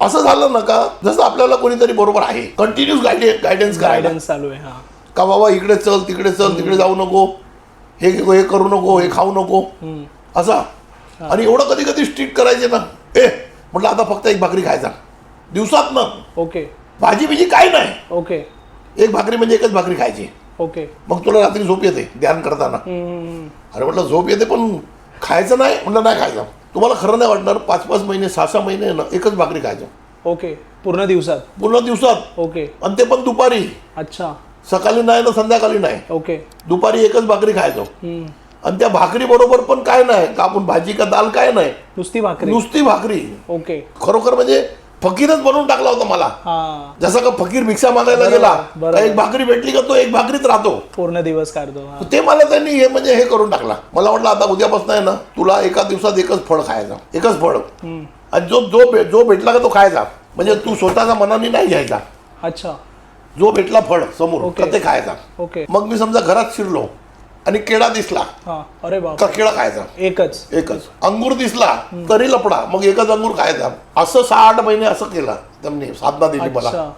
असं झालं ना का जसं आपल्याला कोणीतरी बरोबर आहे, कंटिन्यूस गायडन्स चालू आहे. हा का बाबा इकडे चल तिकडे जाऊ नको, हे करू नको, हे खाऊ नको असा. आणि एवढं कधी कधी स्ट्रिक्ट करायचे ना, म्हटलं आता फक्त एक भाकरी खायचा दिवसात ना. ओके. भाजी बिजी काय नाही, ओके. एक भाकरी म्हणजे एकच भाकरी खायची. ओके. मग तुला रात्री झोप येते ध्यान करताना. अरे म्हटलं झोप येते पण खायचं नाही. म्हटलं नाही खायचं. तुम्हाला खरं नाही वाटणार, 5-5 महिने 6-6 महिने ना एकच भाकरी खायचं. ओके. पूर्ण दिवसात. ओके. आणि ते पण दुपारी. अच्छा. सकाळी नाही ना संध्याकाळी नाही. ओके. दुपारी एकच भाकरी खायचो. आणि त्या भाकरी बरोबर पण काय नाही का आपण भाजी का दाल काय नाही, नुसती भाकरी. ओके. खरोखर म्हणजे फकीरच बनवून टाकला होता मला. जसं का फकीर भिक्षा मागायला गेला, एक भाकरी भेटली का तो एक भाकरीत राहतो, पूर्ण दिवस काढतो. ते मला त्यांनी हे करून टाकला. मला वाटलं आता उद्यापासून आहे ना तुला एका दिवसात एकच फळ खायचा, एकच फळ. आणि जो भेटला का तो खायचा, म्हणजे तू स्वतःच्या मनाने नाही घ्यायचा. अच्छा. जो भेटला फळ समोर तर ते खायचा. ओके. मग मी समजा घरात शिरलो आणि केळा दिसला अरे बाप, तर केळा खायचा एकच. अंगूर दिसला तरी लपडा, मग एकच अंगूर खायचा. असं 6-8 महिने असं केलं त्यांनी, साधना दिली मला.